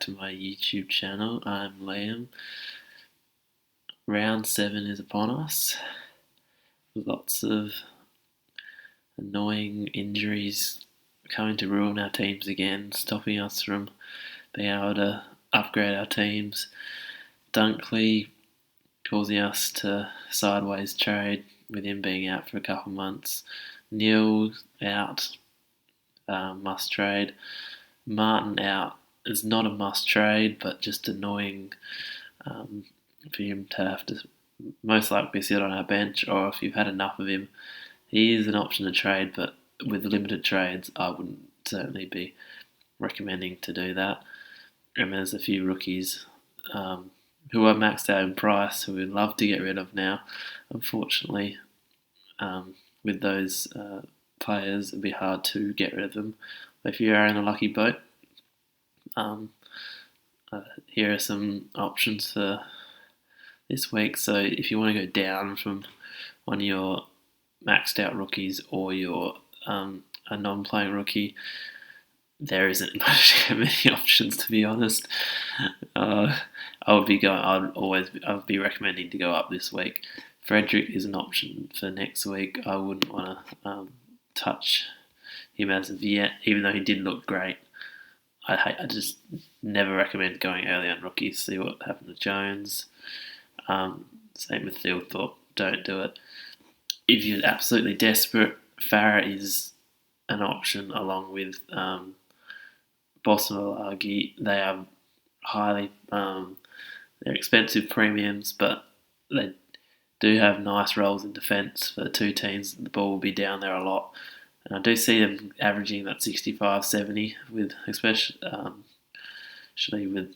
to my YouTube channel. I'm Liam. Round 7 is upon us. Lots of annoying injuries coming to ruin our teams again, stopping us from being able to upgrade our teams. Dunkley causing us to sideways trade with him being out for a couple months. Neale out, must trade. Martin out is not a must trade, but just annoying for him to have to most likely sit on our bench, or if you've had enough of him, he is an option to trade, but with limited trades, I wouldn't certainly be recommending to do that. And there's a few rookies who are maxed out in price who we'd love to get rid of now. Unfortunately, with those players, it'd be hard to get rid of them. But if you are in a lucky boat, here are some options for this week. So if you want to go down from one of your maxed out rookies or your a non-playing rookie, there isn't many options, to be honest. I'd be recommending to go up this week. Frederick is an option for next week. I wouldn't want to touch him as of yet, even though he did look great. I just never recommend going early on rookies. See what happened to Jones. Same with Thilthorpe. Don't do it. If you're absolutely desperate, Farah is an option along with Boston. They are highly they're expensive premiums, but they do have nice roles in defence for the two teams. The ball will be down there a lot. And I do see them averaging that 65-70, with especially with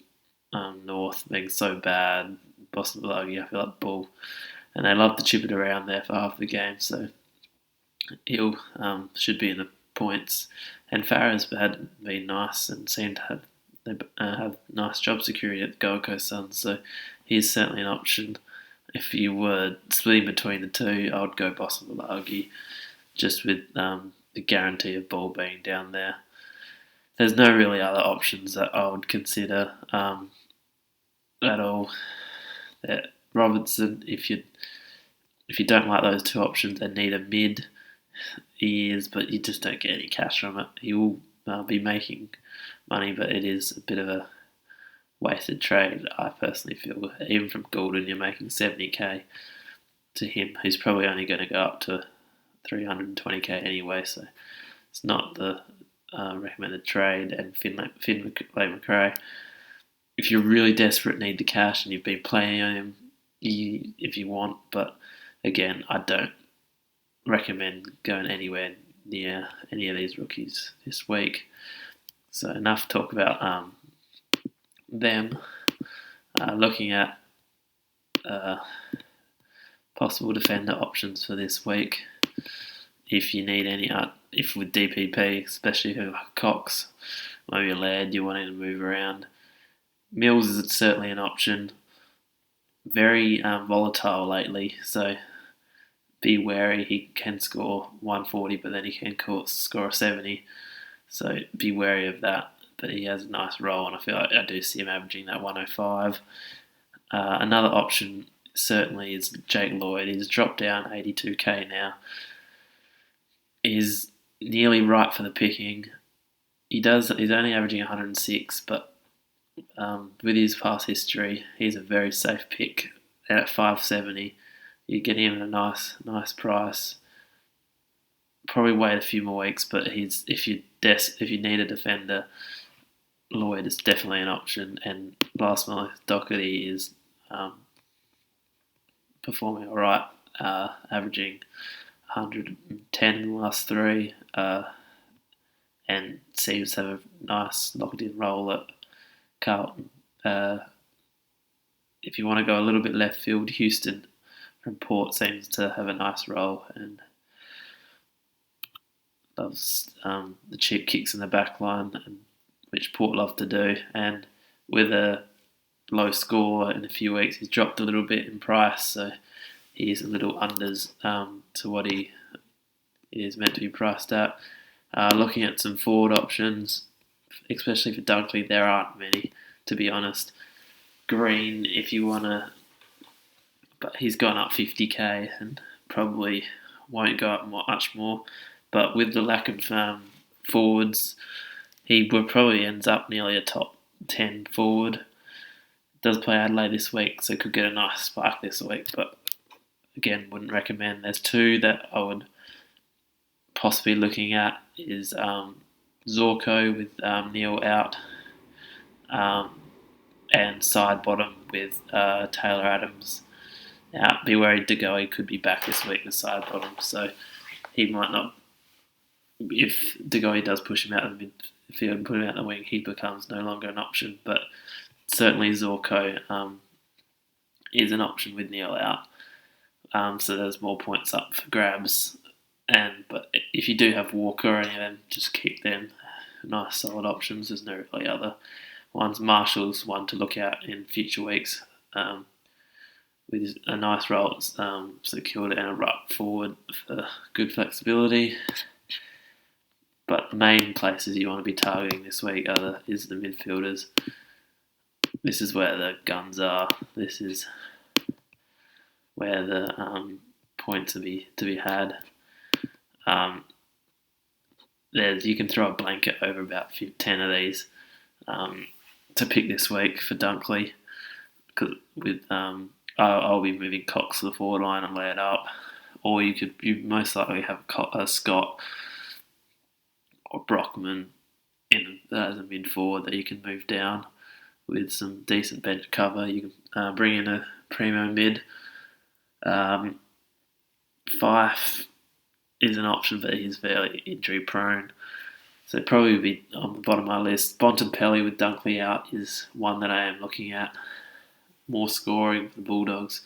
North being so bad. Boston, I feel like ball, and they love to chip it around there for half the game. So he'll should be in the points. And Farah's been nice and seemed to have nice job security at the Gold Coast Suns. So he's certainly an option. If you were splitting between the two, I would go Boston just with the guarantee of ball being down there. There's no really other options that I would consider at all. Robertson, if you don't like those two options and need a mid, he is, but you just don't get any cash from it. He will be making money, but it is a bit of a wasted trade, I personally feel. Even from Goulden, you're making 70k to him, who's probably only going to go up to 320k anyway, so it's not the recommended trade. And Finn McRae, if you're really desperate, need the cash, and you've been playing on him, if you want, but again, I don't recommend going anywhere near any of these rookies this week. So enough talk about them. Looking at possible defender options for this week. If you need any, if with DPP, especially Cox, maybe a lad you're wanting to move around. Mills is certainly an option. Very volatile lately, so be wary. He can score 140, but then he can score a 70. So be wary of that. But he has a nice role, and I feel like I do see him averaging that 105. Another option certainly is Jake Lloyd. He's dropped down 82k now. He's nearly right for the picking. He's only averaging 106, but with his past history, he's a very safe pick. At 570, you get him at a nice price. Probably wait a few more weeks, but if you need a defender, Lloyd is definitely an option. And last month, Doherty is performing all right, averaging 110 in the last three, and seems to have a nice locked-in role at Carlton. If you want to go a little bit left field, Houston from Port seems to have a nice role and loves the cheap kicks in the back line, which Port love to do. And with a low score in a few weeks, he's dropped a little bit in price, so he's a little unders to what he is meant to be priced at. Looking at some forward options, especially for Dunkley, there aren't many. to be honest. Green, if you want to, but he's gone up 50k and probably won't go up much more. But with the lack of forwards, he probably ends up nearly a top 10 forward. Does play Adelaide this week, so could get a nice spark this week. But again, wouldn't recommend. There's two that I would possibly looking at is Zorko with Neale out, and side bottom with Taylor Adams out. Be worried DeGoey could be back this week with side bottom, so he might not. If DeGoey does push him out of the midfield and put him out the wing, he becomes no longer an option. But certainly Zorko is an option with Neale out, so there's more points up for grabs. But if you do have Walker or any of them, just keep them. Nice solid options. There's no really other ones. Marshall's one to look out in future weeks, with a nice role secured and a ruck forward for good flexibility. But the main places you want to be targeting this week is the midfielders. This is where the guns are. This is where the points to be had. You can throw a blanket over about 10 of these to pick this week for Dunkley. Cause I'll be moving Cox to the forward line and lay it up, or you most likely have Scott or Brockman as a mid forward that you can move down with some decent bench cover. You can bring in a primo mid. Fife is an option, but he's fairly injury prone, so probably would be on the bottom of my list. Bontempelli with Dunkley out is one that I am looking at. More scoring for the Bulldogs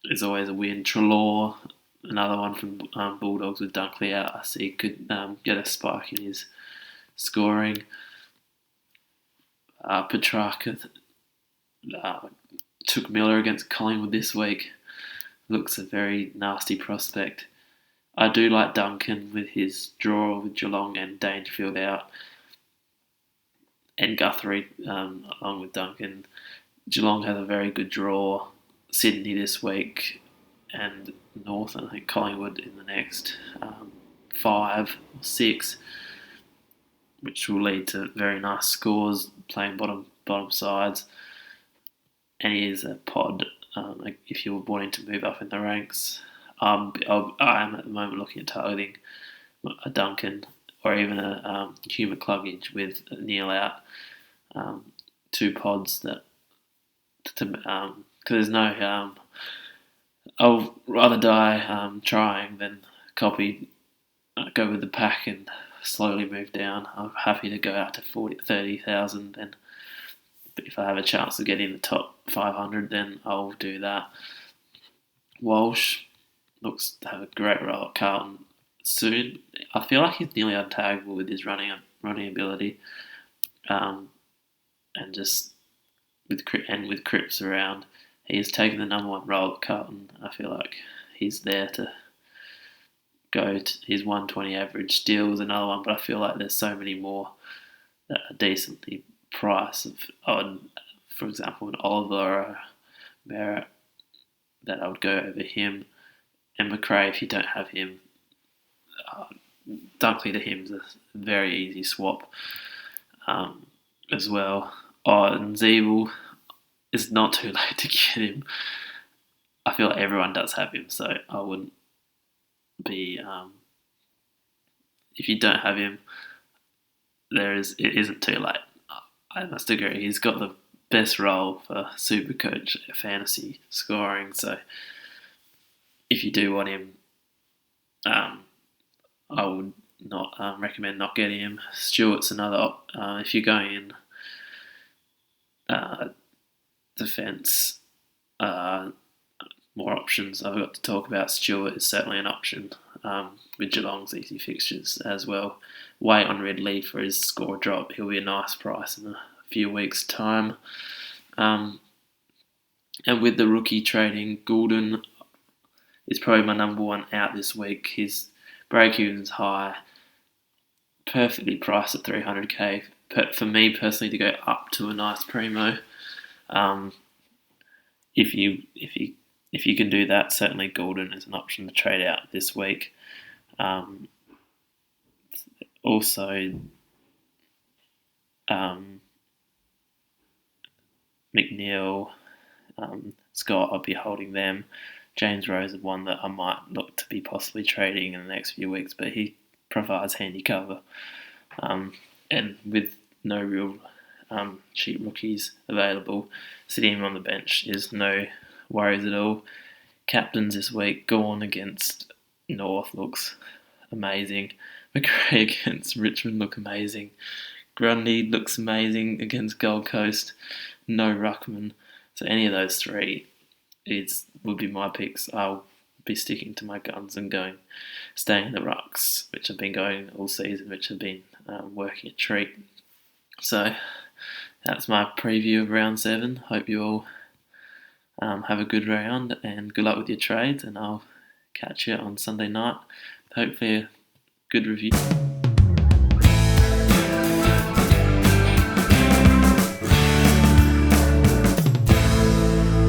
is always a win. Trelaw, another one from Bulldogs with Dunkley out, I see could get a spike in his scoring. Petrarca took Miller against Collingwood this week. Looks a very nasty prospect. I do like Duncan with his draw with Geelong and Dangerfield out. And Guthrie along with Duncan. Geelong has a very good draw. Sydney this week and North, and I think Collingwood in the next 5 or 6, which will lead to very nice scores playing bottom sides. And he is a pod. If you're wanting to move up in the ranks, I am at the moment looking at targeting a Duncan or even a Hugh McCluggage with Neale out. 2 pods that, because there's no. I'll rather die trying than go with the pack and slowly move down. I'm happy to go out to 30,000 and. But if I have a chance of getting the top 500, then I'll do that. Walsh looks to have a great role at Carlton soon. I feel like he's nearly untaggable with his running ability, and just with Cripps around, he's taken the number 1 role at Carlton. I feel like he's there to go to his 120 average. Steele was another one, but I feel like there's so many more that are decently price for example, an Oliver or a Merritt that I would go over him. And McRae, if you don't have him, Dunkley to him is a very easy swap as well. And Zeeble, it's not too late to get him. I feel like everyone does have him, so I wouldn't be. If you don't have him, it isn't too late. I must agree. He's got the best role for SuperCoach fantasy scoring. So if you do want him, I would not recommend not getting him. Stewart's another. If you're going in defence, more options I've got to talk about. Stewart is certainly an option with Geelong's easy fixtures as well. Wait on Ridley for his score drop. He'll be a nice price in a few weeks' time. And with the rookie trading, Goulden is probably my number 1 out this week. His break-even's high, perfectly priced at 300k for me personally to go up to a nice primo. If you can do that, certainly Gordon is an option to trade out this week. Also, McNeil, Scott, I'll be holding them. James Rose is one that I might look to be possibly trading in the next few weeks, but he provides handy cover. And with no real cheap rookies available, sitting him on the bench is no worries at all. Captains this week, Gawn against North looks amazing. McRae against Richmond look amazing. Grundy looks amazing against Gold Coast. No Ruckman. So any of those three would be my picks. I'll be sticking to my guns and staying in the rucks, which have been going all season, which have been working a treat. So that's my preview of round 7. Hope you all have a good round and good luck with your trades, and I'll catch you on Sunday night. Hopefully a good review.